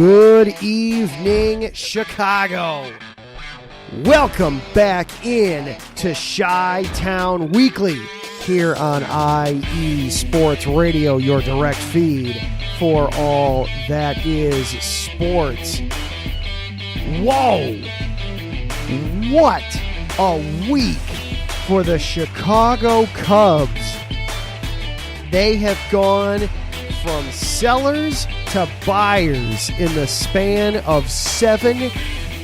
Good evening, Chicago. Welcome back in to Chi-Town Weekly here on IE Sports Radio, your direct feed for all that is sports. Whoa! What a week for the Chicago Cubs. They have gone from sellers to buyers in the span of 7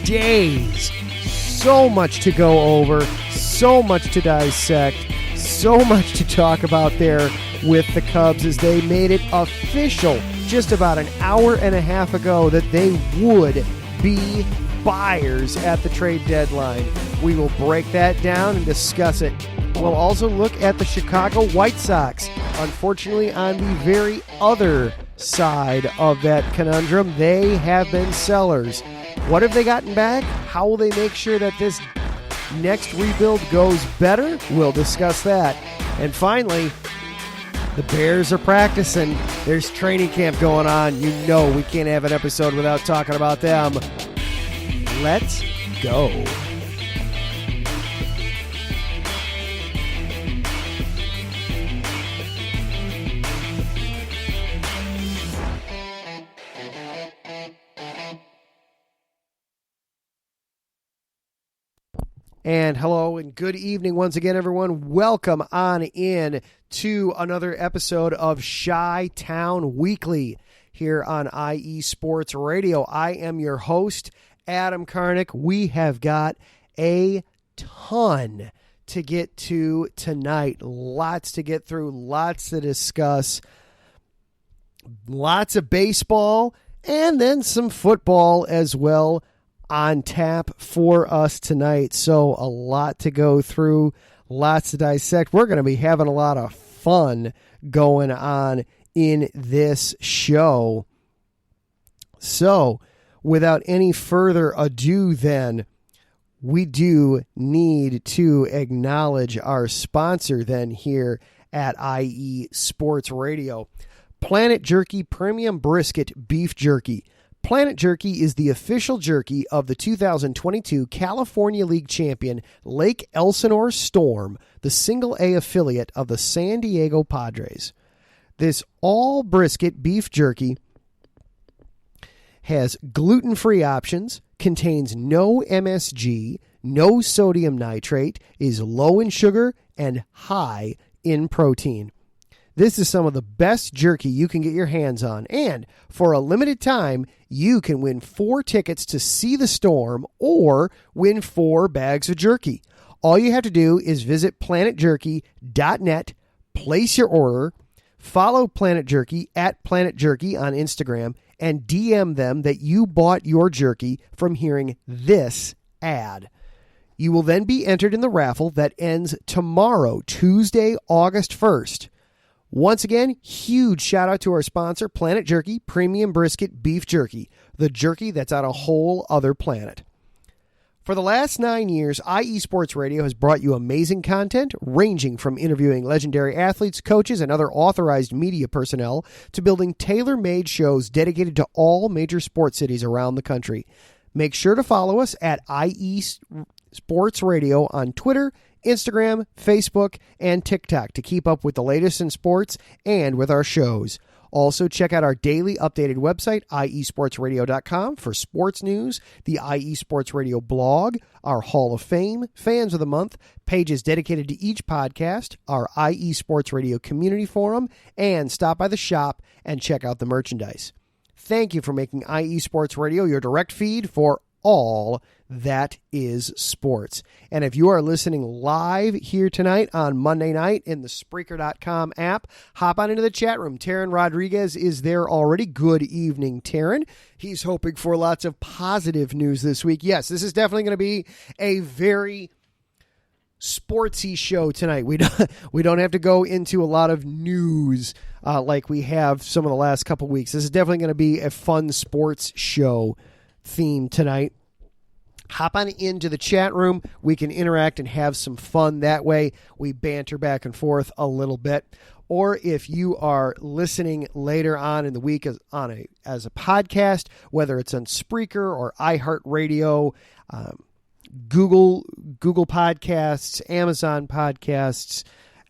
days. So much to go over, so much to dissect, so much to talk about there with the Cubs as they made it official just about an hour and a half ago that they would be buyers at the trade deadline. We will break that down and discuss it. We'll also look at the Chicago White Sox. Unfortunately, on the very other side of that conundrum, they have been sellers. What have they gotten back? How will they make sure that this next rebuild goes better? We'll discuss that. And finally, the Bears are practicing. There's training camp going on. You know we can't have an episode without talking about them. Let's go. And hello and good evening once again, everyone. Welcome on in to another episode of Chi-Town Weekly here on IE Sports Radio. I am your host, Adam Karnick. We have got a ton to get to tonight. Lots to get through, lots to discuss, lots of baseball, and then some football as well on tap for us tonight. So a lot to go through, lots to dissect. We're going to be having a lot of fun going on in this show. So without any further ado then, we do need to acknowledge our sponsor then here at IE Sports Radio. Planet Jerky Premium Brisket Beef Jerky. Planet Jerky is the official jerky of the 2022 California League champion Lake Elsinore Storm, the Single-A affiliate of the San Diego Padres. This all-brisket beef jerky has gluten-free options, contains no MSG, no sodium nitrate, is low in sugar, and high in protein. This is some of the best jerky you can get your hands on, and for a limited time, you can win 4 tickets to see the Storm or win 4 bags of jerky. All you have to do is visit planetjerky.net, place your order, follow Planet Jerky at Planet Jerky on Instagram, and DM them that you bought your jerky from hearing this ad. You will then be entered in the raffle that ends tomorrow, Tuesday, August 1st. Once again, huge shout out to our sponsor, Planet Jerky Premium Brisket Beef Jerky, the jerky that's on a whole other planet. For the last 9 years, IE Sports Radio has brought you amazing content ranging from interviewing legendary athletes, coaches, and other authorized media personnel to building tailor-made shows dedicated to all major sports cities around the country. Make sure to follow us at IE Sports Radio on Twitter, Instagram, Facebook, and TikTok to keep up with the latest in sports and with our shows. Also, check out our daily updated website, iesportsradio.com, for sports news, the IE Sports Radio blog, our Hall of Fame, Fans of the Month, pages dedicated to each podcast, our IE Sports Radio community forum, and stop by the shop and check out the merchandise. Thank you for making IE Sports Radio your direct feed for all that is sports. And if you are listening live here tonight on Monday night in the Spreaker.com app, hop on into the chat room. Taryn Rodriguez is there already. Good evening, Taryn. He's hoping for lots of positive news this week. Yes, this is definitely going to be a very sportsy show tonight. We don't have to go into a lot of news like we have some of the last couple weeks. This is definitely going to be a fun sports show theme tonight. Hop on into the chat room. We can interact and have some fun that way. We banter back and forth a little bit. or if you are listening later on in the week as a podcast, whether it's on Spreaker or iHeartRadio, Google Podcasts, Amazon Podcasts,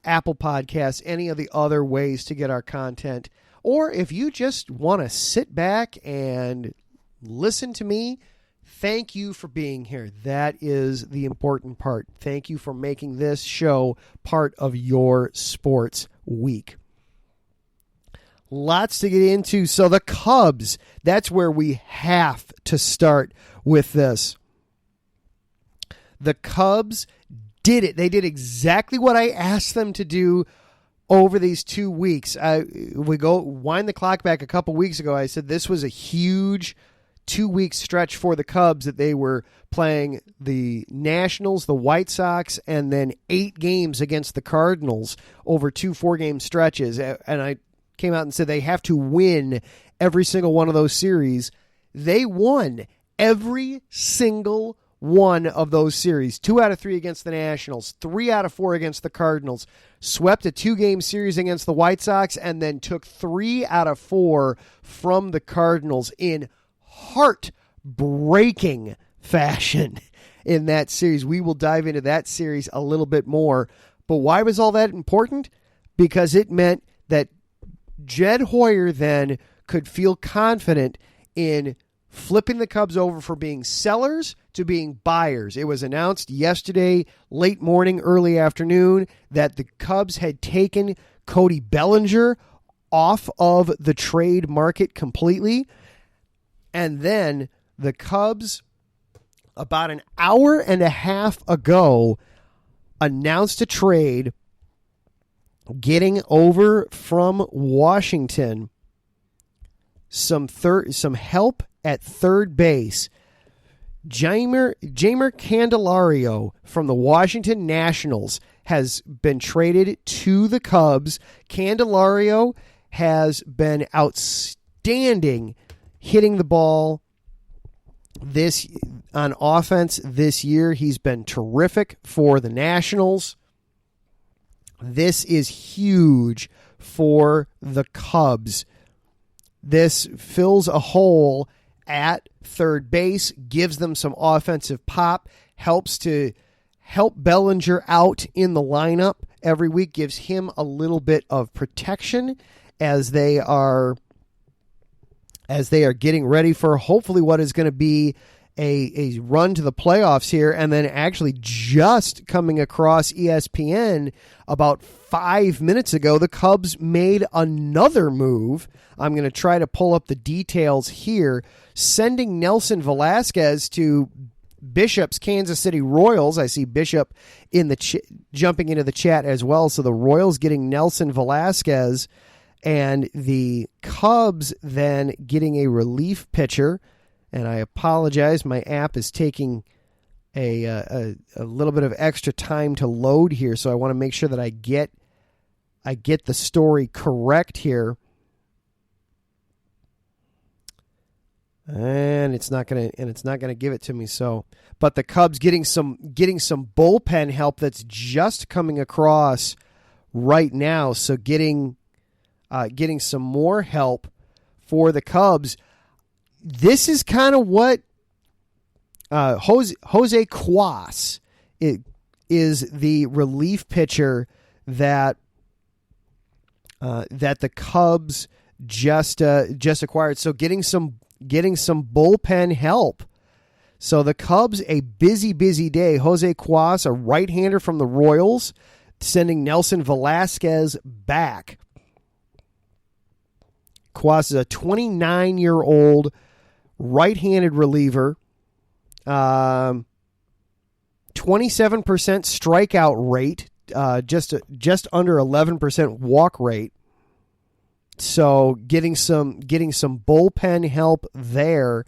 Apple Podcasts, any of the other ways to get our content. Or if you just want to sit back and listen to me, thank you for being here. That is the important part. Thank you for making this show part of your sports week. Lots to get into. So the Cubs, that's where we have to start with this. The Cubs did it. They did exactly what I asked them to do over these 2 weeks. We go wind the clock back a couple weeks ago. I said this was a huge 2-week stretch for the Cubs, that they were playing the Nationals, the White Sox, and then 8 games against the Cardinals over 2 4-game stretches. And I came out and said they have to win every single one of those series. They won every single one of those series. 2 out of 3 against the Nationals, 3 out of 4 against the Cardinals, swept a 2-game series against the White Sox, and then took 3 out of 4 from the Cardinals in heartbreaking fashion in that series. We will dive into that series a little bit more. But why was all that important? Because it meant that Jed Hoyer then could feel confident in flipping the Cubs over from being sellers to being buyers. It was announced yesterday, late morning, early afternoon, that the Cubs had taken Cody Bellinger off of the trade market completely. And then the Cubs, about an hour and a half ago, announced a trade getting over from Washington some help at third base. Jeimer Candelario from the Washington Nationals has been traded to the Cubs. Candelario has been outstanding hitting the ball on offense this year. He's been terrific for the Nationals. This is huge for the Cubs. This fills a hole at third base, gives them some offensive pop, help Bellinger out in the lineup every week, gives him a little bit of protection as they are getting ready for hopefully what is going to be a run to the playoffs here. And then actually just coming across ESPN about 5 minutes ago, the Cubs made another move. I'm going to try to pull up the details here, sending Nelson Velasquez to Bishop's Kansas City Royals. I see Bishop in the jumping into the chat as well. So the Royals getting Nelson Velasquez, and the Cubs then getting a relief pitcher. And I apologize, my app is taking a little bit of extra time to load here, so I want to make sure that I get the story correct here. And it's not gonna give it to me. So, but the Cubs getting some bullpen help that's just coming across right now. So getting some more help for the Cubs. This is kind of what Jose Cuas is the relief pitcher that the Cubs just acquired. So getting some bullpen help. So the Cubs, a busy day. Jose Cuas, a right-hander from the Royals, sending Nelson Velasquez back. Cuas is a 29-year-old right-handed reliever. 27% strikeout rate, just under 11% walk rate. So getting some bullpen help there.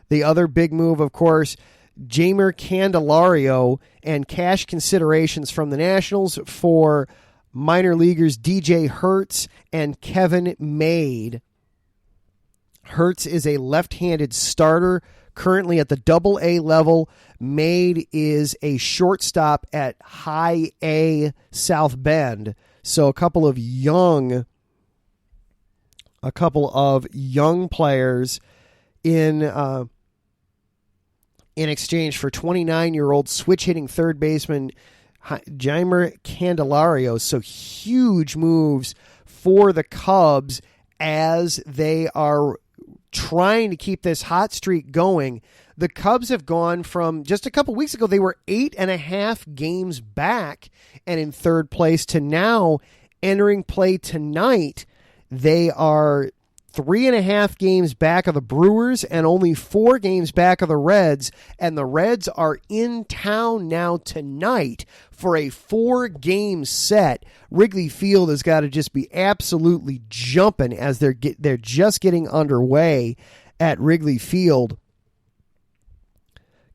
The other big move, of course, Jeimer Candelario and cash considerations from the Nationals for minor leaguers DJ Hertz and Kevin Made. Hertz is a left-handed starter currently at the Double-A level. Made is a shortstop at High A South Bend. So a couple of young players in exchange for 29-year-old switch-hitting third baseman Jeimer Candelario. So huge moves for the Cubs as they are trying to keep this hot streak going. The Cubs have gone from just a couple weeks ago, they were 8.5 games back and in third place, to now entering play tonight. They are 3.5 games back of the Brewers and only 4 games back of the Reds. And the Reds are in town now tonight for a 4-game set. Wrigley Field has got to just be absolutely jumping as they're just getting underway at Wrigley Field.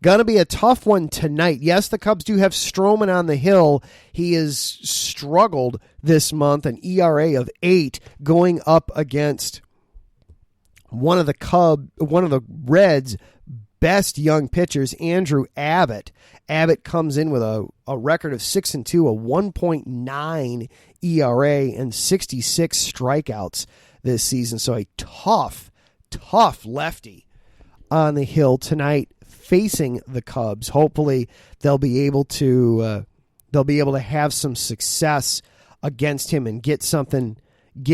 Gonna be a tough one tonight. Yes, the Cubs do have Stroman on the hill. He has struggled this month, an ERA of 8, going up against one of the Reds' best young pitchers, Andrew Abbott. Abbott comes in with a record of 6-2, a 1.9 ERA, and 66 strikeouts this season. So a tough lefty on the hill tonight, facing the Cubs. Hopefully they'll be able to have some success against him and get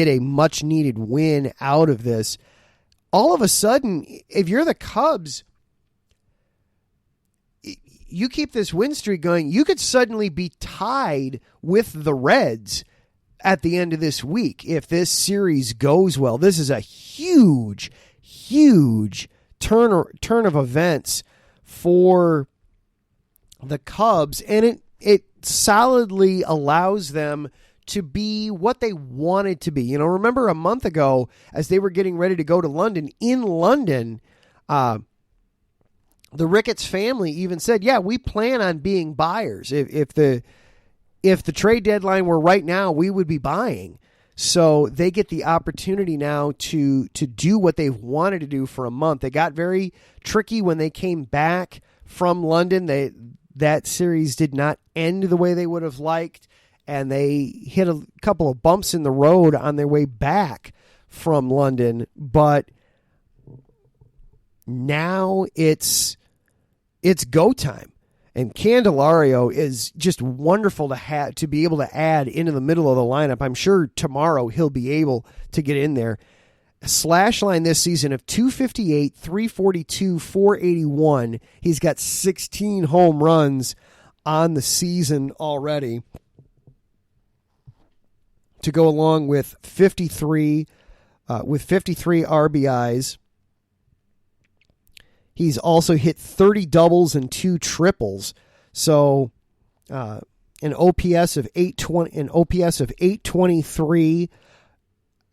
a much needed win out of this. All of a sudden, if you're the Cubs, you keep this win streak going, you could suddenly be tied with the Reds at the end of this week if this series goes well. This is a huge turn of events for the Cubs, and it solidly allows them to be what they wanted to be. You know, remember a month ago as they were getting ready to go to London, the Ricketts family even said, yeah, we plan on being buyers. If the trade deadline were right now, we would be buying. So they get the opportunity now to do what they've wanted to do for a month. They got very tricky when they came back from London. That series did not end the way they would have liked, and they hit a couple of bumps in the road on their way back from London. But now it's go time. And Candelario is just wonderful to be able to add into the middle of the lineup. I'm sure tomorrow he'll be able to get in there. A slash line this season of 258, 342, 481. He's got 16 home runs on the season already, to go along with 53 RBIs. He's also hit 30 doubles and 2 triples. So an OPS of 823,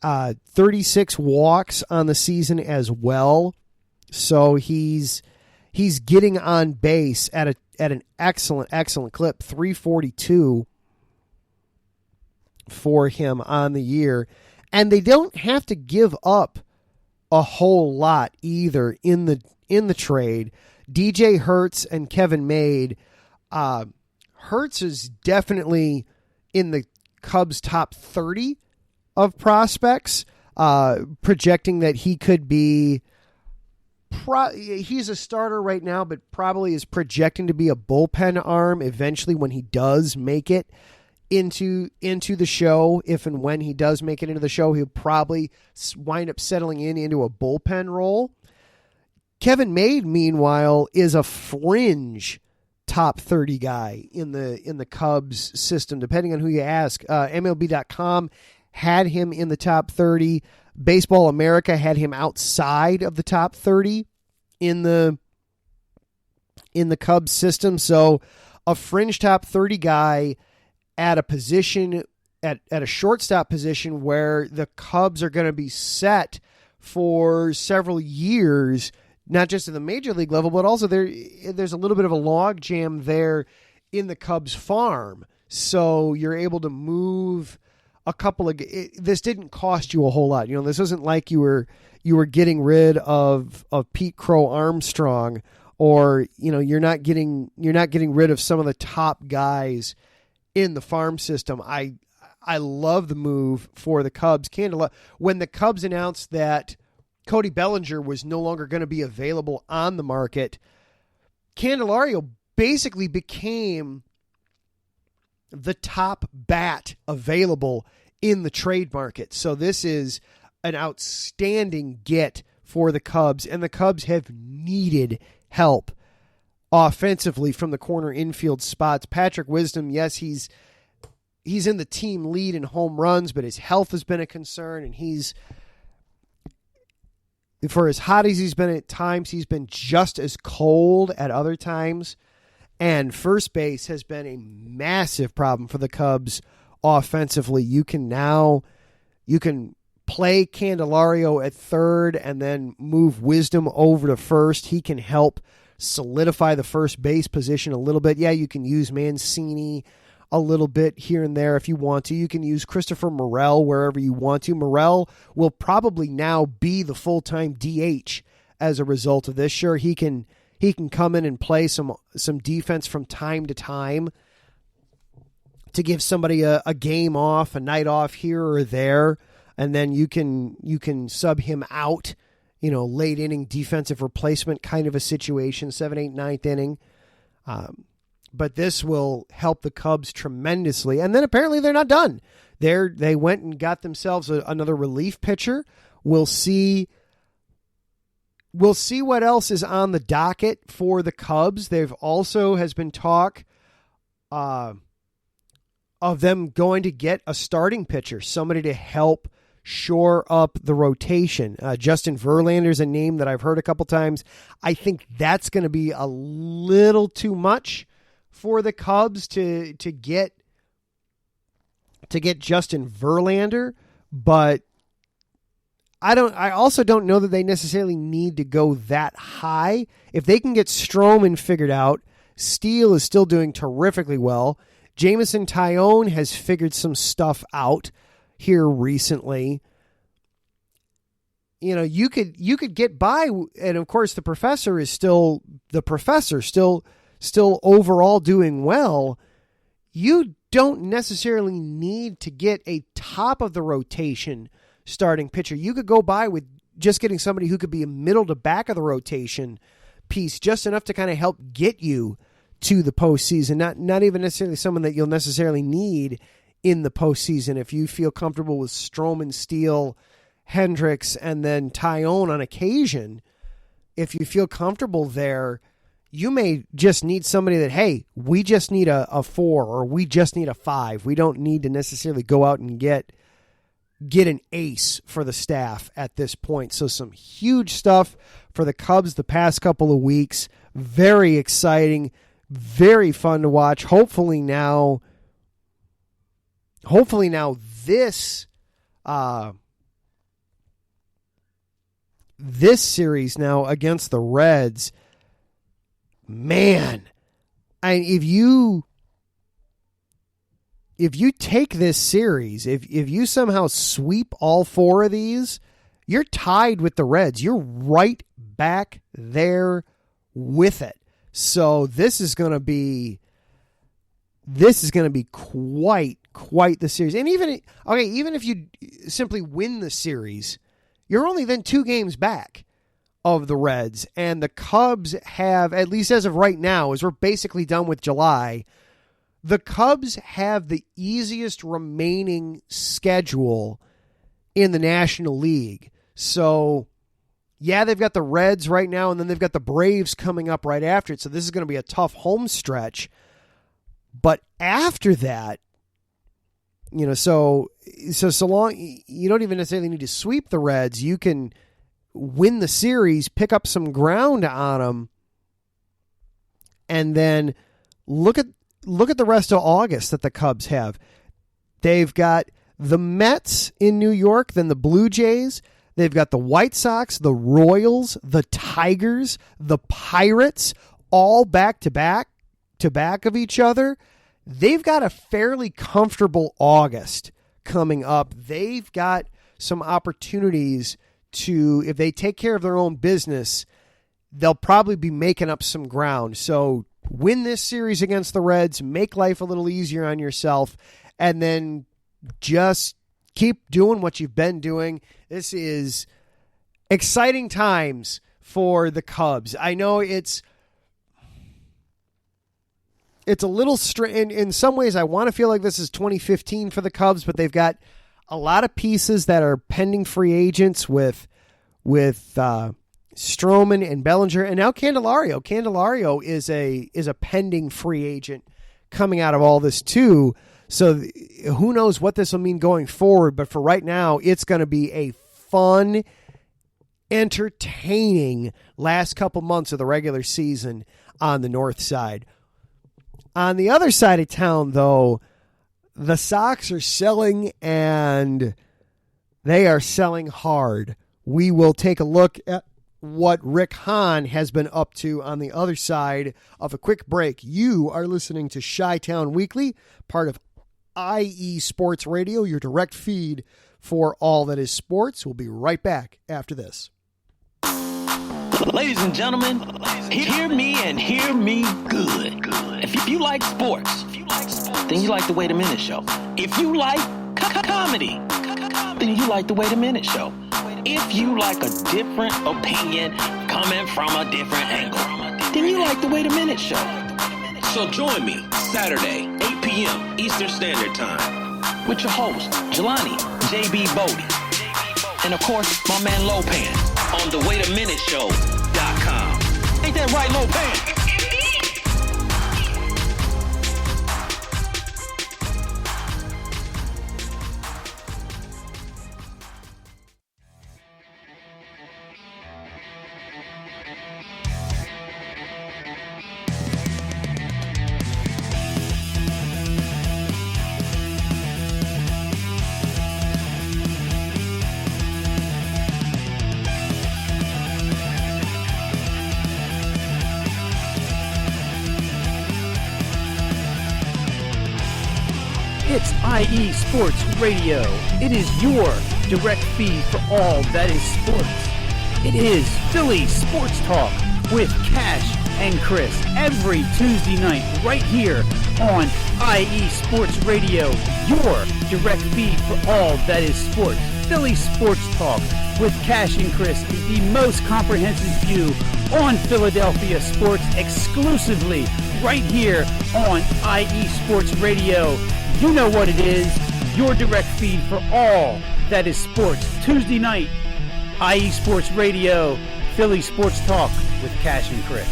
36 walks on the season as well. So he's getting on base at an excellent clip, 342 for him on the year. And they don't have to give up a whole lot either in the trade. DJ Hertz and Kevin Made. Hertz is definitely in the Cubs' top 30 of prospects, projecting that he could be. He's a starter right now, but probably is projecting to be a bullpen arm eventually when he does make it into the show. If and when he does make it into the show, he'll probably wind up settling into a bullpen role. Kevin Made, meanwhile, is a fringe top 30 guy in the Cubs system, depending on who you ask. MLB.com had him in the top 30. Baseball America had him outside of the top 30 in the Cubs system. So a fringe top 30 guy at a position, at a shortstop position where the Cubs are going to be set for several years, not just in the major league level, but also there's a little bit of a log jam there in the Cubs farm. So you're able to move a couple of. This didn't cost you a whole lot. You know, this isn't like you were getting rid of Pete Crow Armstrong, or you're not getting rid of some of the top guys in the farm system. I I love the move for the Cubs. When the Cubs announced that Cody Bellinger was no longer going to be available on the market, Candelario basically became the top bat available in the trade market. So this is an outstanding get for the Cubs, and the Cubs have needed help offensively from the corner infield spots. Patrick Wisdom, yes, he's in the team lead in home runs, but his health has been a concern, and for as hot as he's been at times, he's been just as cold at other times. And first base has been a massive problem for the Cubs offensively. You can play Candelario at third and then move Wisdom over to first. He can help solidify the first base position a little bit. Yeah, you can use Mancini a little bit here and there if you want to. You can use Christopher Morel wherever you want to. Morel will probably now be the full-time DH as a result of this. Sure, he can come in and play some defense from time to time to give somebody a game off, a night off here or there, and then you can sub him out, late inning defensive replacement kind of a situation, 7th, 8th, 9th inning. But this will help the Cubs tremendously. And then apparently they're not done. They went and got themselves another relief pitcher. We'll see what else is on the docket for the Cubs. Has been talk of them going to get a starting pitcher, somebody to help shore up the rotation. Justin Verlander's a name that I've heard a couple times. I think that's going to be a little too much for the Cubs to get Justin Verlander, but I also don't know that they necessarily need to go that high. If they can get Stroman figured out, Steele is still doing terrifically well. Jameson Taillon has figured some stuff out here recently. You could get by, and of course the professor is still the professor, still overall doing well. You don't necessarily need to get a top of the rotation starting pitcher. You could go by with just getting somebody who could be a middle to back of the rotation piece, just enough to kind of help get you to the postseason. Not even necessarily someone that you'll necessarily need in the postseason. If you feel comfortable with Stroman, Steele, Hendricks, and then Taillon on occasion, if you feel comfortable there, you may just need somebody that, hey, we just need a 4 or we just need a 5. We don't need to necessarily go out and get an ace for the staff at this point. So some huge stuff for the Cubs the past couple of weeks. Very exciting, very fun to watch. Hopefully now this series now against the Reds, man, if you take this series, if you somehow sweep all 4 of these, you're tied with the Reds. You're right back there with it. So this is going to be quite the series. And even if you simply win the series, you're only then 2 games back of the Reds. And the Cubs have, at least as of right now, as we're basically done with July, the Cubs have the easiest remaining schedule in the National League. So, yeah, they've got the Reds right now, and then they've got the Braves coming up right after it. So this is going to be a tough home stretch. But after that, so long, you don't even necessarily need to sweep the Reds. You can win the series, pick up some ground on them, and then look at the rest of August that the Cubs have. They've got the Mets in New York, then the Blue Jays. They've got the White Sox, the Royals, the Tigers, the Pirates, all back to back of each other. They've got a fairly comfortable August coming up. They've got some opportunities to, if they take care of their own business, they'll probably be making up some ground. So win this series against the Reds, make life a little easier on yourself, and then just keep doing what you've been doing. This is exciting times for the Cubs. I know it's a little strange. In some ways, I want to feel like this is 2015 for the Cubs, but they've got a lot of pieces that are pending free agents with Stroman and Bellinger, and now Candelario. Candelario is a pending free agent coming out of all this too. So who knows what this will mean going forward, but for right now, it's going to be a fun, entertaining last couple months of the regular season on the north side. On the other side of town, though, the Sox are selling, and they are selling hard. We will take a look at what Rick Hahn has been up to on the other side of a quick break. You are listening to Chi-Town Weekly, part of IE Sports Radio, your direct feed for all that is sports. We'll be right back after this. Ladies and gentlemen, hear me and hear me good. If you like sports, then you like the Wait a Minute Show. If you like comedy, then you like the Wait a Minute Show. If you like a different opinion coming from a different angle, then you like the Wait a Minute Show. So join me Saturday, 8 p.m. Eastern Standard Time with your host, Jelani J.B. Bodie. And of course, my man Lopan on the WaitAMinuteShow.com. Ain't that right, Lopan? It's IE Sports Radio. It is your direct feed for all that is sports. It is Philly Sports Talk with Cash and Chris every Tuesday night right here on IE Sports Radio, your direct feed for all that is sports. Philly Sports Talk with Cash and Chris is the most comprehensive view on Philadelphia sports exclusively right here on IE Sports Radio. You know what it is, your direct feed for all that is sports. Tuesday night, IE Sports Radio, Philly Sports Talk with Cash and Chris.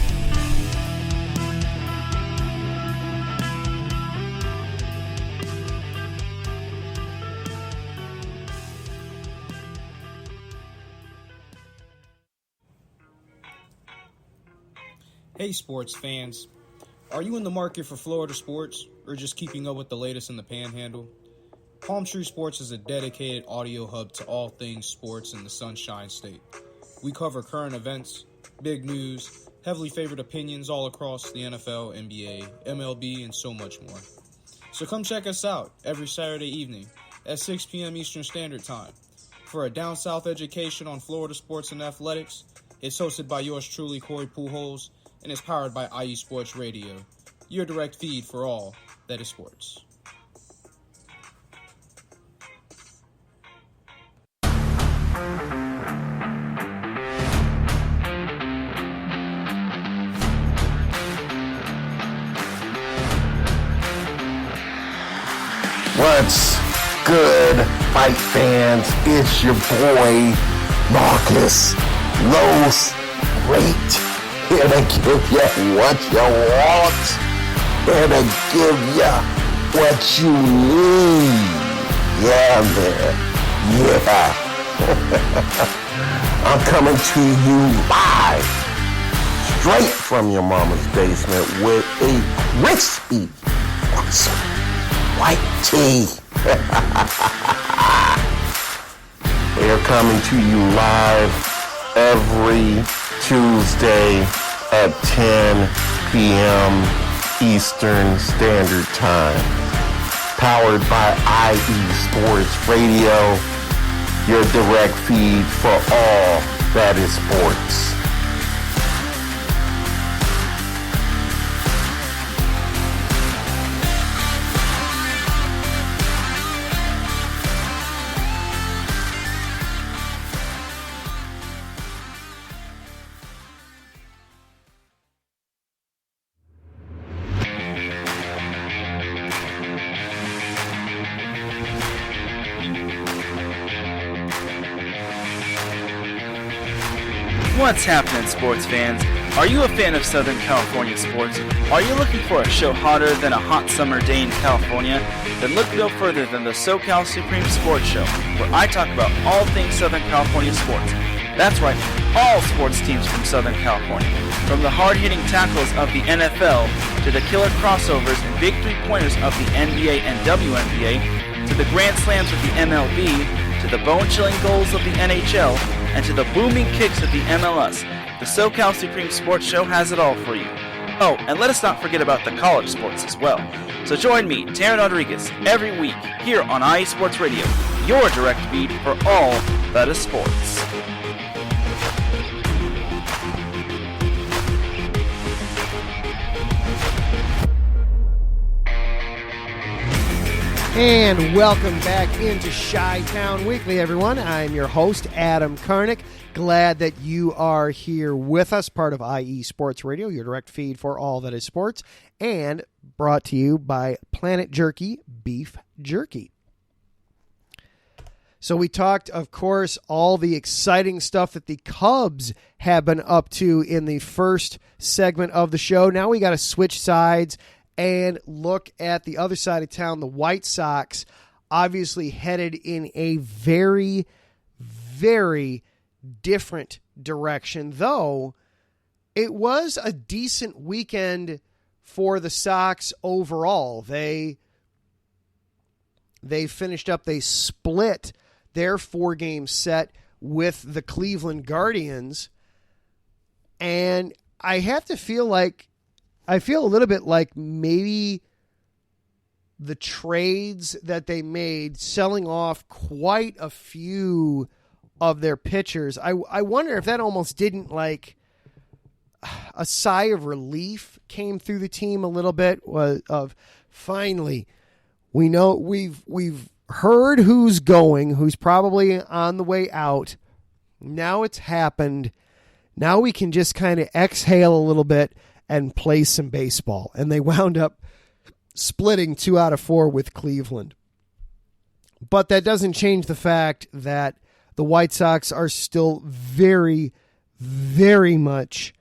Hey sports fans, are you in the market for Florida sports or just keeping up with the latest in the Panhandle? Palm Tree Sports is a dedicated audio hub to all things sports in the Sunshine State. We cover current events, big news, heavily favored opinions all across the NFL, NBA, MLB, and so much more. So come check us out every Saturday evening at 6 p.m. Eastern Standard Time. For a down south education on Florida sports and athletics, it's hosted by yours truly, Corey Pujols, and is powered by IE Sports Radio, your direct feed for all that is sports. What's good, fight fans? It's your boy, Marcus Los Great. Here to give you what you want. Here to give you what you need. Yeah, man. Yeah. I'm coming to you live, straight from your mama's basement with a crispy, awesome white tea. We're coming to you live every Tuesday at 10 p.m. Eastern Standard Time. Powered by IE Sports Radio, your direct feed for all that is sports. What's happening, sports fans? Are you a fan of Southern California sports? Are you looking for a show hotter than a hot summer day in California? Then look no further than the SoCal Supreme Sports Show, where I talk about all things Southern California sports. That's right, all sports teams from Southern California. From the hard-hitting tackles of the NFL, to the killer crossovers and big three-pointers of the NBA and WNBA, to the grand slams of the MLB, to the bone-chilling goals of the NHL, and to the booming kicks of the MLS, the SoCal Supreme Sports Show has it all for you. Oh, and let us not forget about the college sports as well. So join me, Taryn Rodriguez, every week here on IE Sports Radio, your direct feed for all that is sports. And welcome back into Chi-Town Weekly, everyone. I'm your host, Adam Karnick. Glad that you are here with us, part of IE Sports Radio, your direct feed for all that is sports, and brought to you by Planet Jerky Beef Jerky. So we talked, of course, all the exciting stuff that the Cubs have been up to in the first segment of the show. Now we got to switch sides and look at the other side of town. The White Sox obviously headed in a very, very different direction, though it was a decent weekend for the Sox overall. They finished up, they split their 4-game set with the Cleveland Guardians, and I feel a little bit like maybe the trades that they made, selling off quite a few of their pitchers. I wonder if that almost didn't, like, a sigh of relief came through the team a little bit of finally, we know we've heard who's going, who's probably on the way out. Now it's happened. Now we can just kind of exhale a little bit and play some baseball. And they wound up splitting 2 out of 4 with Cleveland. But that doesn't change the fact that the White Sox are still very, very much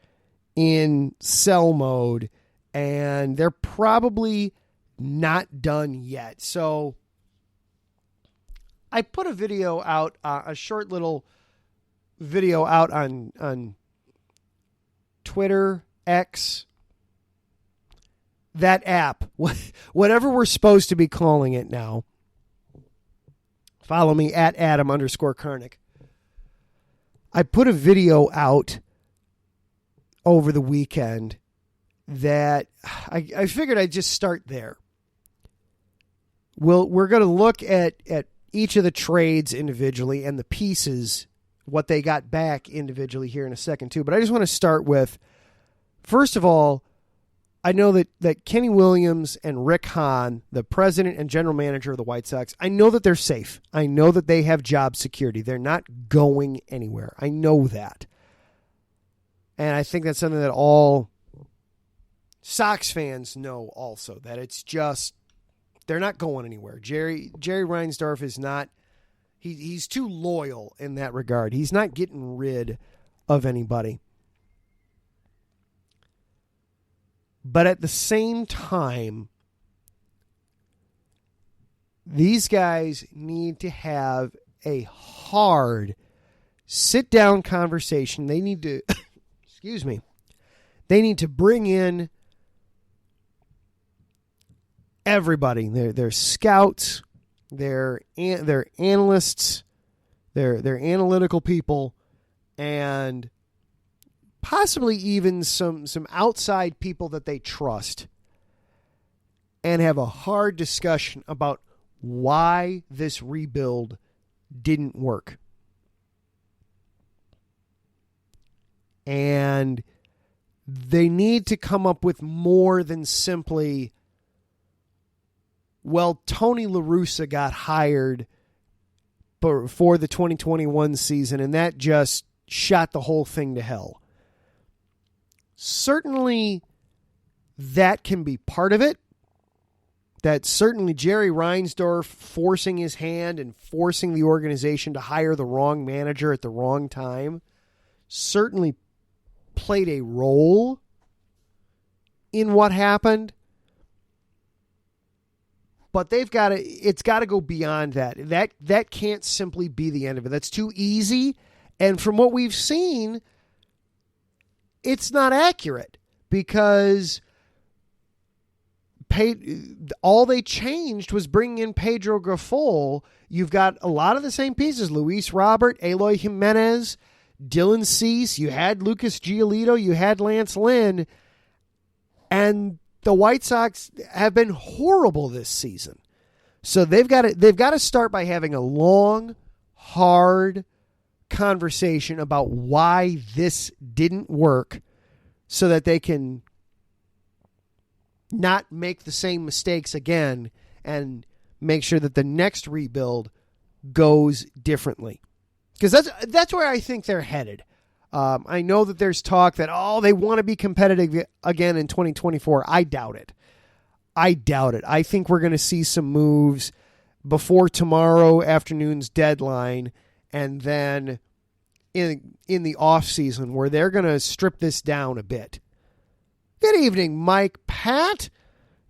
in sell mode, and they're probably not done yet. So I put a video out, a short little video out on Twitter, X, that app, whatever we're supposed to be calling it now. Follow me at Adam_Karnick. I put a video out over the weekend that I figured I'd just start there. We're going to look at each of the trades individually and the pieces, what they got back individually here in a second too. But I just want to start with, first of all, I know that Kenny Williams and Rick Hahn, the president and general manager of the White Sox, I know that they're safe. I know that they have job security. They're not going anywhere. I know that. And I think that's something that all Sox fans know also, that it's just, they're not going anywhere. Jerry Reinsdorf is not, he's too loyal in that regard. He's not getting rid of anybody. But at the same time, these guys need to have a hard sit-down conversation. They need to, excuse me, they need to bring in everybody. Their scouts, their analysts, their analytical people, and possibly even some outside people that they trust, and have a hard discussion about why this rebuild didn't work. And they need to come up with more than simply, well, Tony La Russa got hired for the 2021 season, and that just shot the whole thing to hell. Certainly, that can be part of it. That certainly Jerry Reinsdorf forcing his hand and forcing the organization to hire the wrong manager at the wrong time certainly played a role in what happened, but it's got to go beyond that. That can't simply be the end of it. That's too easy. And from what we've seen, it's not accurate, because all they changed was bringing in Pedro Grifol. You've got a lot of the same pieces: Luis Robert, Eloy Jimenez, Dylan Cease. You had Lucas Giolito. You had Lance Lynn. And the White Sox have been horrible this season. So they've got to start by having a long, hard conversation about why this didn't work, so that they can not make the same mistakes again and make sure that the next rebuild goes differently. Because that's where I think they're headed. I know that there's talk that, they want to be competitive again in 2024. I doubt it. I think we're going to see some moves before tomorrow afternoon's deadline, and then in the offseason, where they're going to strip this down a bit. Good evening, Mike Pat.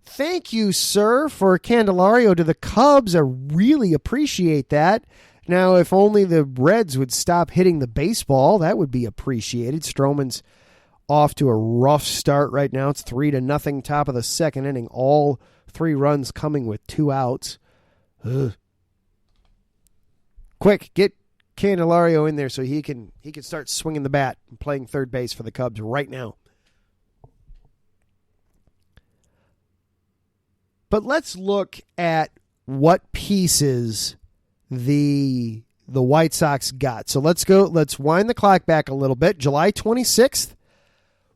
Thank you, sir, for Candelario to the Cubs. I really appreciate that. Now, if only the Reds would stop hitting the baseball, that would be appreciated. Stroman's off to a rough start right now. It's 3-0, top of the second inning. All 3 runs coming with 2 outs. Ugh. Quick, get Candelario in there so he can start swinging the bat and playing third base for the Cubs right now. But let's look at what pieces the White Sox got. So let's wind the clock back a little bit. July 26th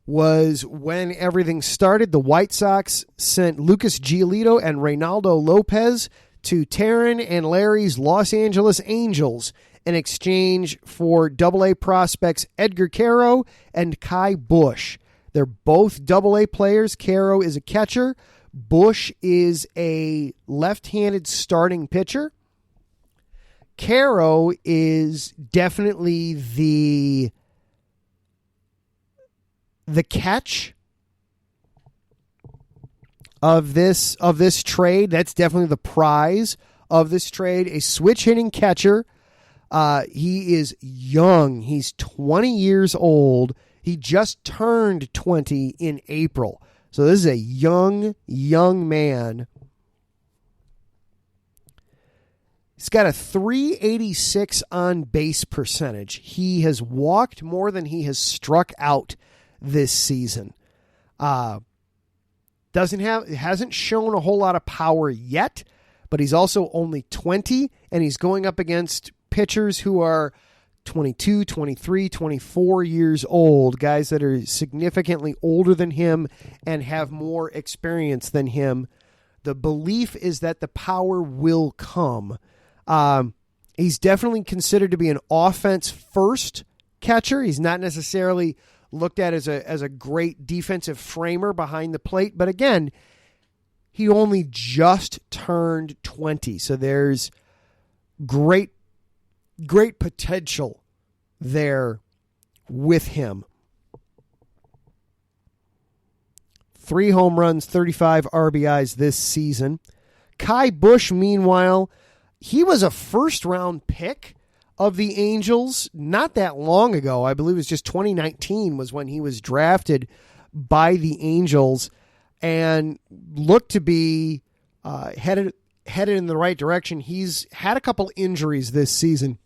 was when everything started. The White Sox sent Lucas Giolito and Reynaldo Lopez to Taryn and Larry's Los Angeles Angels in exchange for AA prospects Edgar Caro and Kai Bush. They're both AA players. Caro is a catcher. Bush is a left-handed starting pitcher. Caro is definitely the catch of this trade. That's definitely the prize of this trade. A switch-hitting catcher. He is young. He's 20 years old. He just turned 20 in April. So this is a young man. He's got a .386 on base percentage. He has walked more than he has struck out this season. Hasn't shown a whole lot of power yet, but he's also only 20, and he's going up against pitchers who are 22, 23, 24 years old, guys that are significantly older than him and have more experience than him. The belief is that the power will come. He's definitely considered to be an offense-first catcher. He's not necessarily looked at as a great defensive framer behind the plate, but again, he only just turned 20, so there's great potential there with him. 3 home runs, 35 RBIs this season. Kai Bush, meanwhile, he was a first-round pick of the Angels not that long ago. I believe it was just 2019 was when he was drafted by the Angels and looked to be headed in the right direction. He's had a couple injuries this season.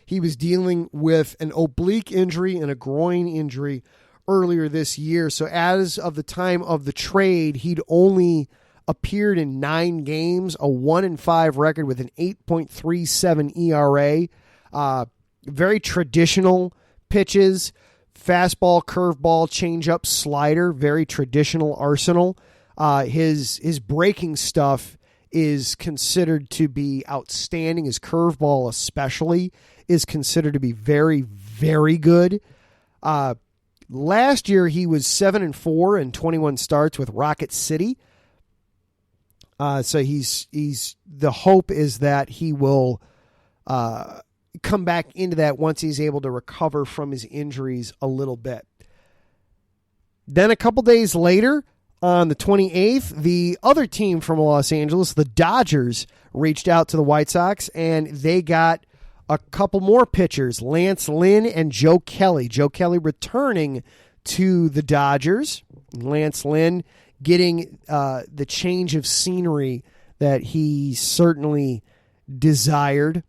He was dealing with an oblique injury and a groin injury earlier this year. So as of the time of the trade, he'd only appeared in 9 games, a 1-5 record with an 8.37 ERA. Very traditional pitches, fastball, curveball, changeup, slider, very traditional arsenal. His breaking stuff is considered to be outstanding. His curveball especially is considered to be very, very good. Last year he was 7-4 in 21 starts with Rocket City. So he's the hope is that he will come back into that once he's able to recover from his injuries a little bit. Then a couple days later, on the 28th, the other team from Los Angeles, the Dodgers, reached out to the White Sox, and they got a couple more pitchers, Lance Lynn and Joe Kelly. Joe Kelly returning to the Dodgers. Lance Lynn getting the change of scenery that he certainly desired.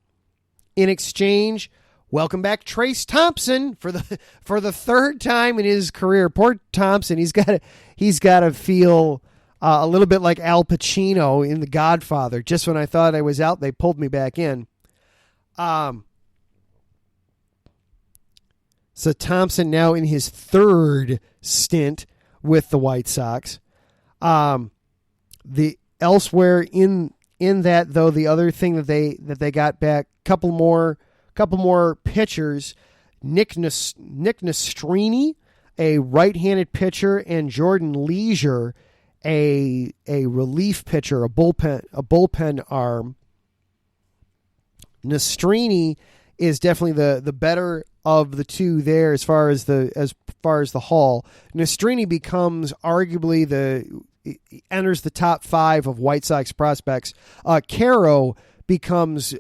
In exchange, welcome back Trace Thompson for the third time in his career. Poor Thompson, he's got to feel a little bit like Al Pacino in The Godfather. Just when I thought I was out, they pulled me back in. So Thompson now in his third stint with the White Sox. The elsewhere in that though, the other thing that they got back, couple more pitchers, Nick Nastrini, a right-handed pitcher, and Jordan Leisure, a relief pitcher, a bullpen arm. Nastrini is definitely the better of the two there as far as the haul. Nastrini becomes arguably enters the top 5 of White Sox prospects. Caro becomes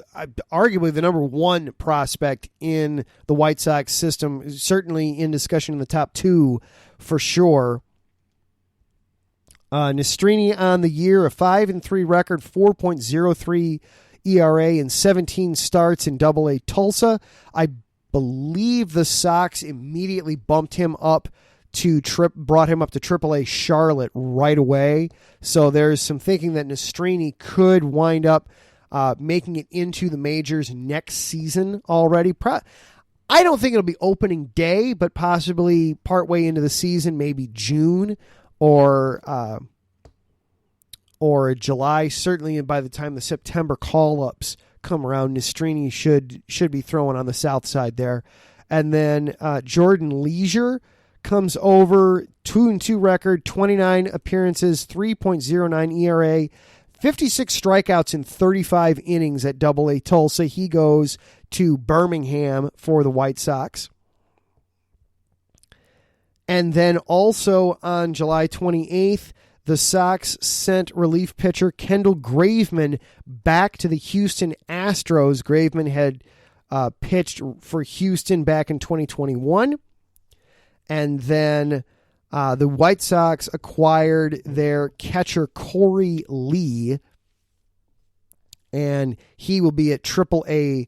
arguably the number 1 prospect in the White Sox system, certainly in discussion in the top 2 for sure. Nastrini on the year, a 5-3 record, 4.03 ERA in 17 starts in Double-A Tulsa. I believe the Sox immediately brought him up to Triple-A Charlotte right away. So there's some thinking that Nastrini could wind up making it into the majors next season already. I don't think it'll be opening day, but possibly partway into the season, maybe June or July. Certainly by the time the September call-ups come around, Nastrini should be throwing on the south side there. And then Jordan Leisure comes over, 2-2 record, 29 appearances, 3.09 ERA, 56 strikeouts in 35 innings at Double-A Tulsa. He goes to Birmingham for the White Sox. And then also on July 28th, the Sox sent relief pitcher Kendall Graveman back to the Houston Astros. Graveman had pitched for Houston back in 2021. And then the White Sox acquired their catcher Corey Lee, and he will be at Triple-A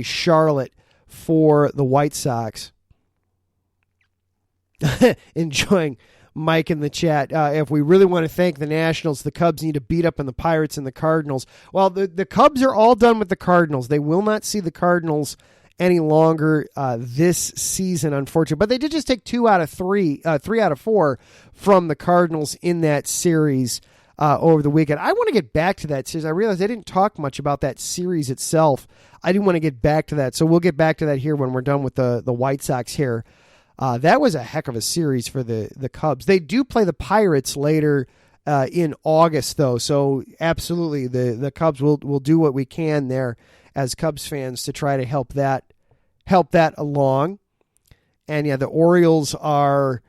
Charlotte for the White Sox. Enjoying Mike in the chat. If we really want to thank the Nationals, the Cubs need to beat up on the Pirates and the Cardinals. Well, the Cubs are all done with the Cardinals. They will not see the Cardinals any longer this season, unfortunately. But they did just take 3 out of 4 from the Cardinals in that series over the weekend. I want to get back to that series. I realized I didn't talk much about that series itself. I didn't want to get back to that, so we'll get back to that here when we're done with the White Sox here. That was a heck of a series for the Cubs. They do play the Pirates later in August, though, so absolutely the Cubs will do what we can there as Cubs fans to try to help that along. And yeah, the Orioles are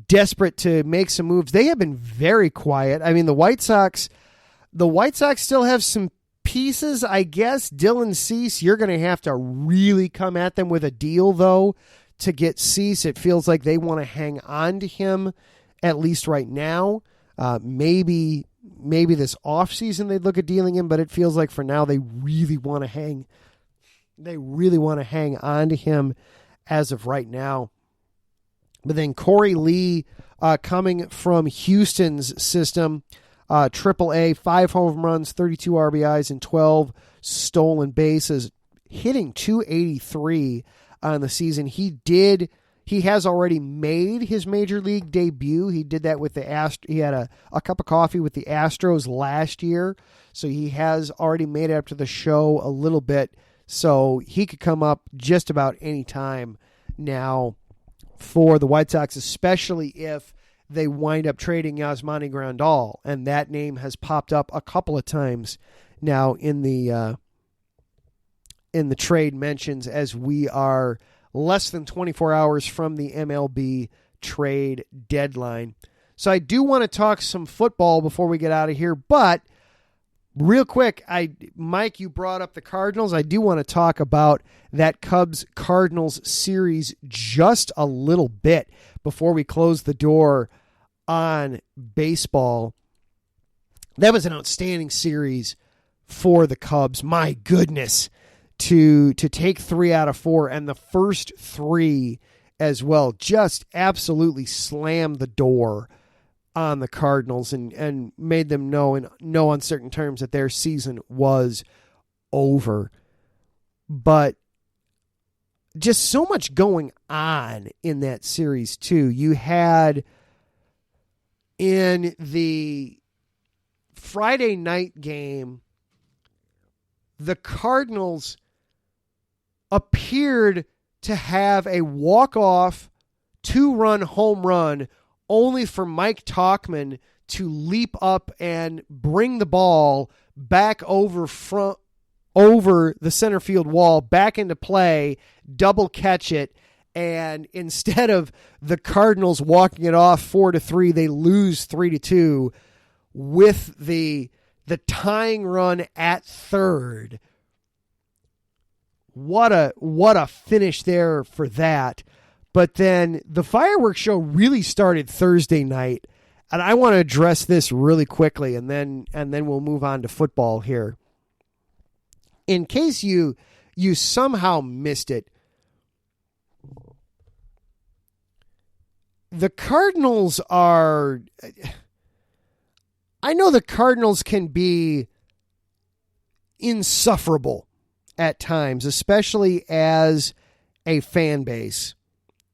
desperate to make some moves. They have been very quiet. I mean, the White Sox still have some pieces, I guess. Dylan Cease, you're going to have to really come at them with a deal, though, to get Cease. It feels like they want to hang on to him, at least right now. Maybe this offseason they'd look at dealing him, but it feels like for now they really want to hang on to him as of right now. But then Corey Lee coming from Houston's system, Triple-A, 5 home runs, 32 RBIs, and 12 stolen bases, hitting .283 on the season. He has already made his major league debut. He did that with he had a cup of coffee with the Astros last year, so he has already made it up to the show a little bit. So he could come up just about any time now for the White Sox, especially if they wind up trading Yasmani Grandal, and that name has popped up a couple of times now in the trade mentions as we are less than 24 hours from the MLB trade deadline. So I do want to talk some football before we get out of here, but real quick, Mike, you brought up the Cardinals. I do want to talk about that Cubs-Cardinals series just a little bit before we close the door on baseball. That was an outstanding series for the Cubs. My goodness, to take 3 out of 4 and the first 3 as well, just absolutely slammed the door on the Cardinals and made them know in no uncertain terms that their season was over. But just so much going on in that series too. You had in the Friday night game, the Cardinals appeared to have a walk-off 2-run home run only for Mike Tauchman to leap up and bring the ball back over the center field wall, back into play, double catch it, and instead of the Cardinals walking it off 4-3, they lose 3-2 with the tying run at third. What a finish there for that. But then the fireworks show really started Thursday night, and I want to address this really quickly, and then we'll move on to football here. In case you somehow missed it, the Cardinals are... I know the Cardinals can be insufferable at times, especially as a fan base.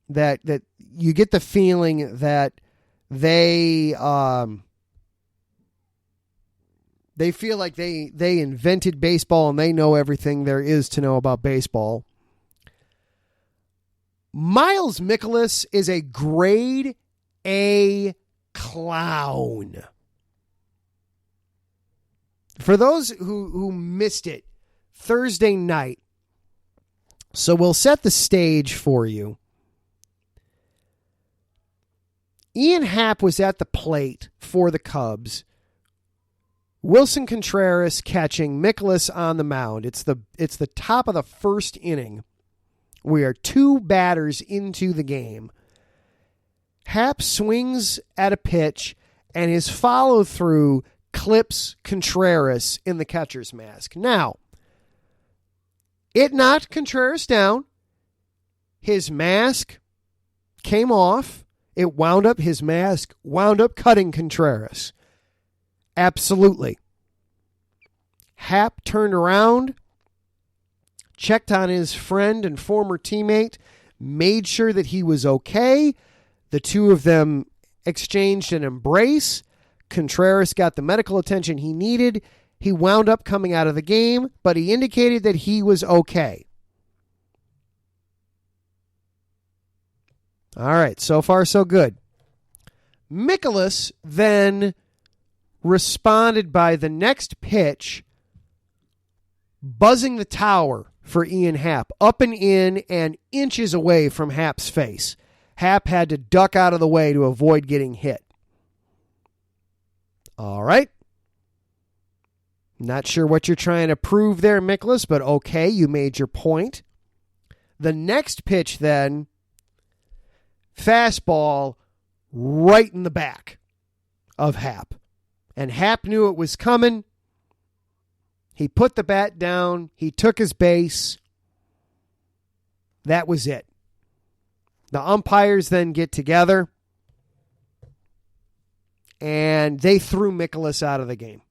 That you get the feeling that they feel like they invented baseball and they know everything there is to know about baseball. Miles Mikolas is a grade A clown. For those who missed it Thursday night, so we'll set the stage for you. Ian Happ was at the plate for the Cubs. Wilson Contreras catching, Mikolas on the mound. It's the top of the first inning. We are 2 batters into the game. Happ swings at a pitch, and his follow-through clips Contreras in the catcher's mask. Now, it knocked Contreras down. His mask came off. His mask wound up cutting Contreras. Absolutely. Happ turned around, checked on his friend and former teammate, made sure that he was okay. The two of them exchanged an embrace. Contreras got the medical attention he needed. He wound up coming out of the game, but he indicated that he was okay. All right, so far so good. Mikolas then responded by the next pitch, buzzing the tower for Ian Happ, up and in and inches away from Happ's face. Happ had to duck out of the way to avoid getting hit. All right. Not sure what you're trying to prove there, Mikolas, but okay, you made your point. The next pitch then, fastball right in the back of Happ. And Happ knew it was coming. He put the bat down. He took his base. That was it. The umpires then get together, and they threw Mikolas out of the game.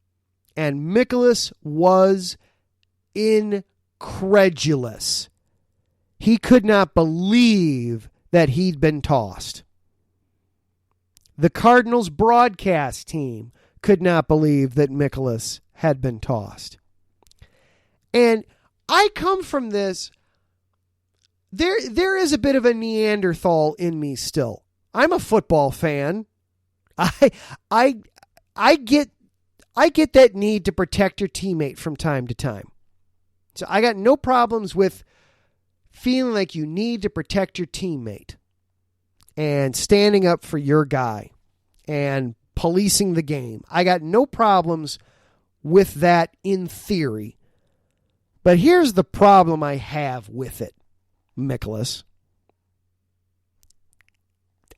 And Mikolas was incredulous. He could not believe that he'd been tossed. The Cardinals broadcast team could not believe that Mikolas had been tossed. And I come from this, there is a bit of a Neanderthal in me still. I'm a football fan. I get that need to protect your teammate from time to time. So I got no problems with feeling like you need to protect your teammate. and standing up for your guy and policing the game. I got no problems with that in theory. But here's the problem I have with it, Nicholas.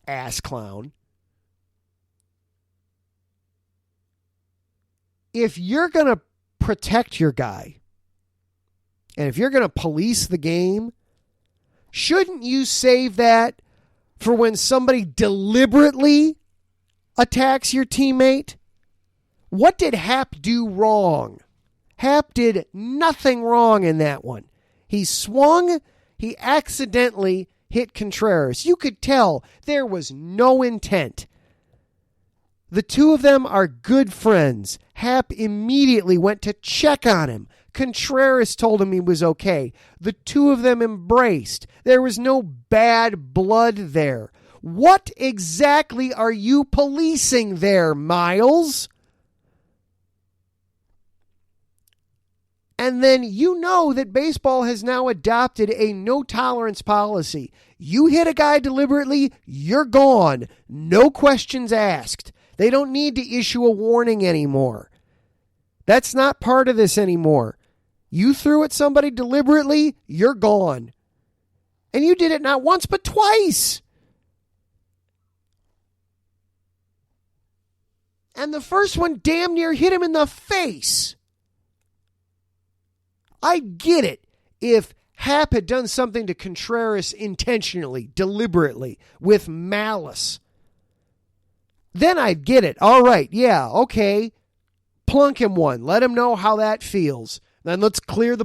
Ass clown. If you're going to protect your guy, and if you're going to police the game, shouldn't you save that for when somebody deliberately attacks your teammate? What did Happ do wrong? Happ did nothing wrong in that one. He swung, he accidentally hit Contreras. You could tell there was no intent. The two of them are good friends. Happ immediately went to check on him. Contreras told him he was okay. The two of them embraced. There was no bad blood there. What exactly are you policing there, Miles? And then you know that baseball has now adopted a no-tolerance policy. You hit a guy deliberately, you're gone. No questions asked. They don't need to issue a warning anymore. That's not part of this anymore. You threw at somebody deliberately, you're gone. And you did it not once, but twice. And the first one damn near hit him in the face. I get it if Happ had done something to Contreras intentionally, deliberately, with malice. Then I'd get it. All right, yeah, okay. Plunk him one. Let him know how that feels. Then let's clear the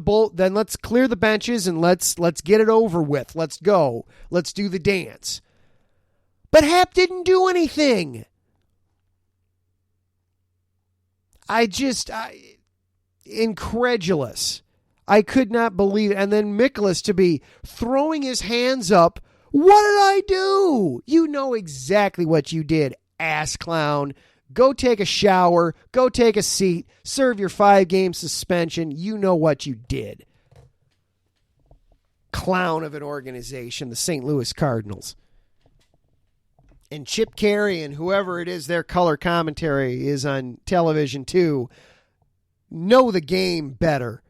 benches and let's get it over with. Let's go. Let's do the dance. But Happ didn't do anything. Incredulous. I could not believe it. And then Mikolas to be throwing his hands up. What did I do? You know exactly what you did, ass clown. Go take a shower. Go take a seat. Serve your 5-game suspension. You know what you did. Clown of an organization, the St. Louis Cardinals. And Chip Carey and whoever it is their color commentary is on television too know the game better.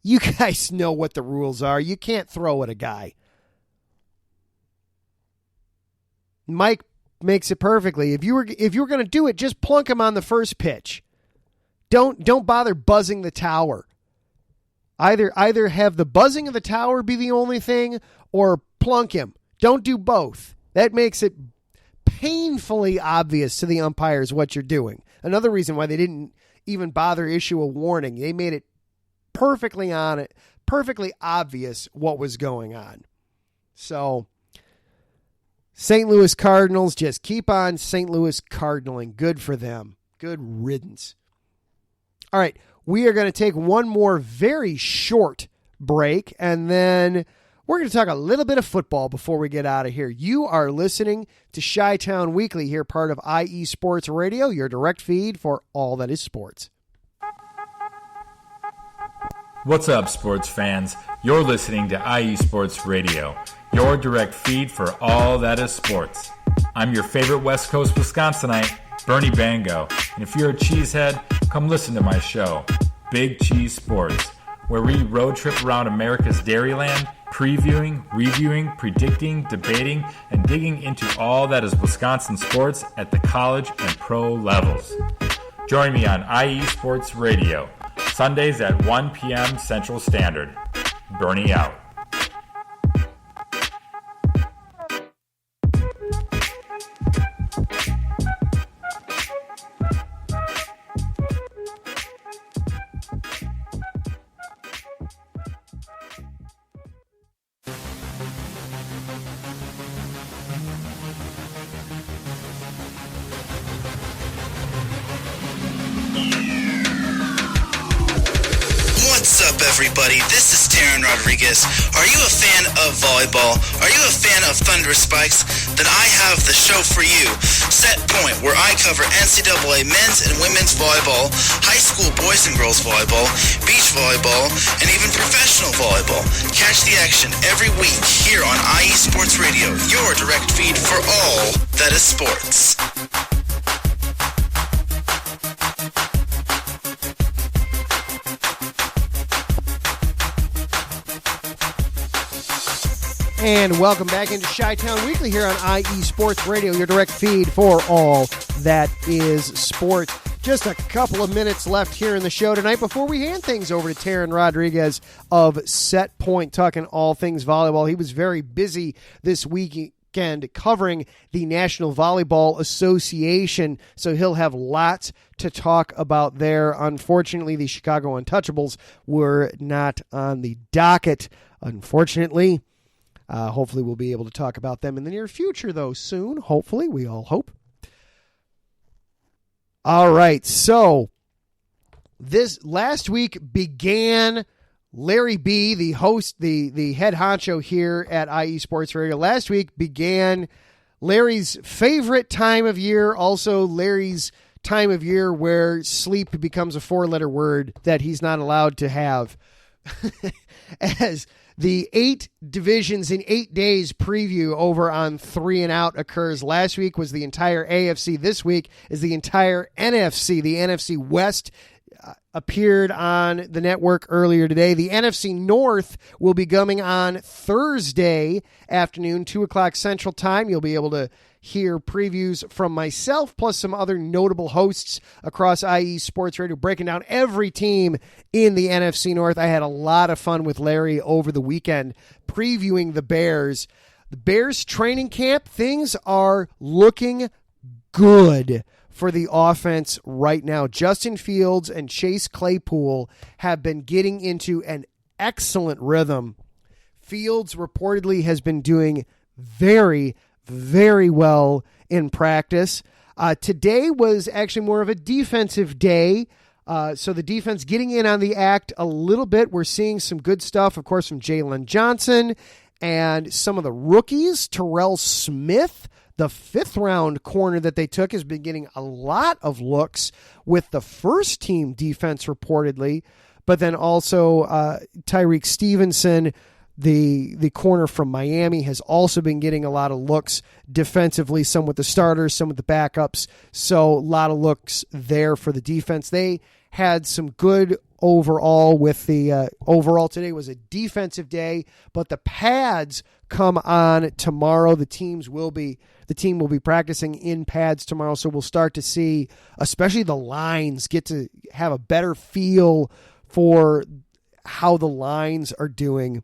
You guys know what the rules are. You can't throw at a guy. Mike makes it perfectly. If you were going to do it, just plunk him on the first pitch. Don't bother buzzing the tower. Either have the buzzing of the tower be the only thing or plunk him. Don't do both. That makes it painfully obvious to the umpires what you're doing. Another reason why they didn't even bother issue a warning. They made it perfectly obvious what was going on. So St. Louis Cardinals just keep on St. Louis Cardinaling. Good for them. Good riddance. All right, we are going to take one more very short break, and then we're going to talk a little bit of football before we get out of here. You are listening to Chi-Town Weekly here, part of IE Sports Radio, your direct feed for all that is sports. What's up, sports fans? You're listening to IE Sports Radio, your direct feed for all that is sports. I'm your favorite West Coast Wisconsinite, Bernie Bango, and if you're a cheesehead, come listen to my show, Big Cheese Sports, where we road trip around America's Dairyland, previewing, reviewing, predicting, debating, and digging into all that is Wisconsin sports at the college and pro levels. Join me on IE Sports Radio, Sundays at 1 p.m. Central Standard. Bernie out. Everybody, this is Taryn Rodriguez. Are you a fan of volleyball? Are you a fan of Thunder Spikes? Then I have the show for you. Set Point where I cover NCAA men's and women's volleyball, high school boys and girls volleyball, beach volleyball, and even professional volleyball. Catch the action every week here on IE Sports Radio, your direct feed for all that is sports. And welcome back into Chi-Town Weekly here on IE Sports Radio, your direct feed for all that is sports. Just a couple of minutes left here in the show tonight before we hand things over to Taryn Rodriguez of Set Point, talking all things volleyball. He was very busy this weekend covering the National Volleyball Association, so he'll have lots to talk about there. Unfortunately, the Chicago Untouchables were not on the docket, unfortunately. Hopefully we'll be able to talk about them in the near future, though, soon. Hopefully, we all hope. All right, so this last week began Larry B., the host, the head honcho here at IE Sports Radio. Last week began Larry's favorite time of year, also Larry's time of year where sleep becomes a four-letter word that he's not allowed to have. As the 8 divisions in 8 days preview over on 3 and Out occurs. Last week was the entire AFC. This week is the entire NFC. The NFC West appeared on the network earlier today. The NFC North will be coming on Thursday afternoon, 2 o'clock Central Time. You'll be able to hear previews from myself, plus some other notable hosts across IE Sports Radio, breaking down every team in the NFC North. I had a lot of fun with Larry over the weekend previewing the Bears. The Bears training camp, things are looking good for the offense right now. Justin Fields and Chase Claypool have been getting into an excellent rhythm. Fields reportedly has been doing very well in practice. Today was actually more of a defensive day. So the defense getting in on the act a little bit. We're seeing some good stuff, of course, from Jalen Johnson and some of the rookies. Terrell Smith, the 5th-round corner that they took, has been getting a lot of looks with the first-team defense reportedly. But then also Tyreek Stevenson, the corner from Miami, has also been getting a lot of looks defensively, some with the starters, some with the backups. So a lot of looks there for the defense. They had some good overall with the overall today was a defensive day, but the pads come on tomorrow. The team will be practicing in pads tomorrow, so we'll start to see, especially the lines, get to have a better feel for how the lines are doing.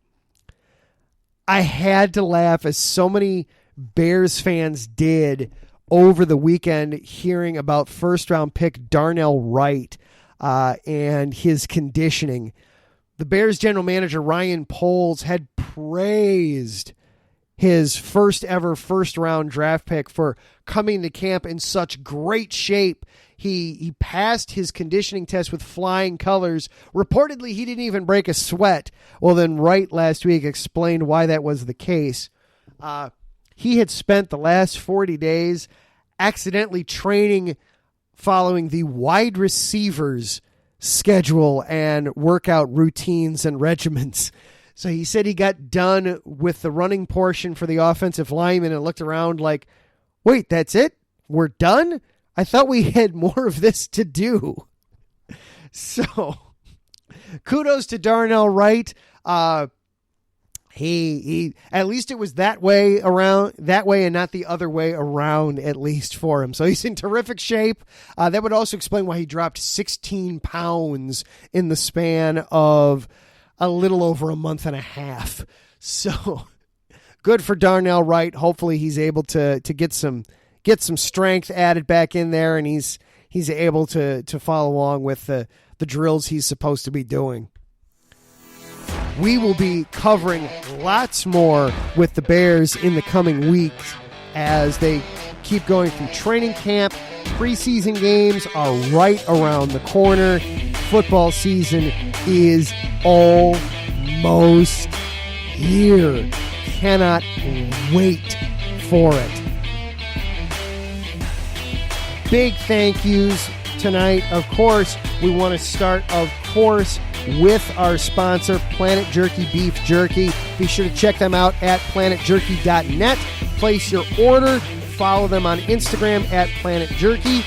I had to laugh, as so many Bears fans did over the weekend, hearing about first-round pick Darnell Wright and his conditioning. The Bears general manager, Ryan Poles, had praised his first-round draft pick for coming to camp in such great shape. He passed his conditioning test with flying colors. Reportedly, he didn't even break a sweat. Well, then Wright last week explained why that was the case. He had spent the last 40 days accidentally training following the wide receivers' schedule and workout routines and regimens. So he said he got done with the running portion for the offensive lineman and looked around like, wait, that's it? We're done? I thought we had more of this to do. So kudos to Darnell Wright. He at least it was that way and not the other way around, at least for him. So he's in terrific shape. That would also explain why he dropped 16 pounds in the span of a little over a month and a half. So good for Darnell Wright. Hopefully he's able to get some strength added back in there, and he's able to follow along with the drills he's supposed to be doing. We will be covering lots more with the Bears in the coming weeks as they keep going through training camp. Preseason games are right around the corner. Football season is almost here. Cannot wait for it. big thank yous tonight. Of course, we want to start, with our sponsor, Planet Jerky Beef Jerky. Be sure to check them out at planetjerky.net. Place your order. Follow them on Instagram at Planet Jerky.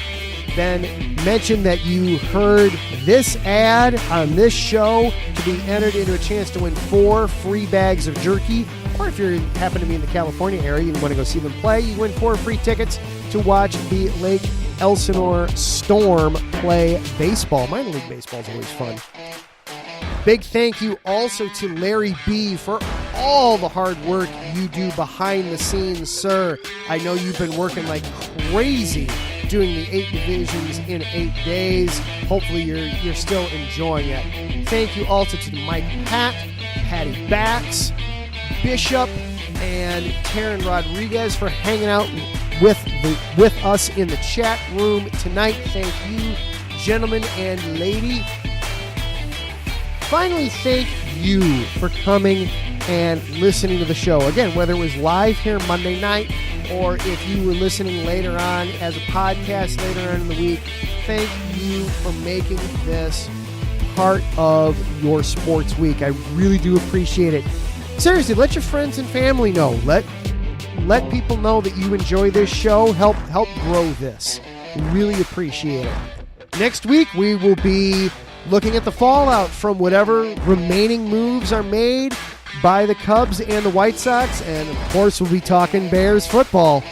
Then mention that you heard this ad on this show to be entered into a chance to win 4 free bags of jerky. Or if you happen to be in the California area, you want to go see them play, you win 4 free tickets to watch the Lake Elsinore Storm play baseball. Minor league baseball is always fun. Big thank you also to Larry B. for all the hard work you do behind the scenes, sir. I know you've been working like crazy doing the 8 divisions in 8 days. Hopefully you're still enjoying it. Thank you also to Mike Pat, Patty Bax, Bishop, and Taryn Rodriguez for hanging out with us in the chat room tonight. Thank you, gentlemen and lady. Finally, thank you for coming and listening to the show. Again, whether it was live here Monday night or if you were listening later on as a podcast later on in the week, thank you for making this part of your sports week. I really do appreciate it. Seriously, let your friends and family know. Let people know that you enjoy this show. Help grow this. Really appreciate it. Next week, we will be looking at the fallout from whatever remaining moves are made by the Cubs and the White Sox. And, of course, we'll be talking Bears football.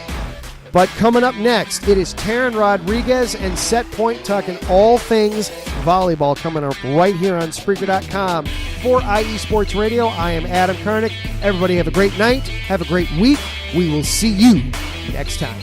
But coming up next, it is Taryn Rodriguez and Set Point talking all things volleyball coming up right here on Spreaker.com. For IE Sports Radio, I am Adam Karnick. Everybody have a great night. Have a great week. We will see you next time.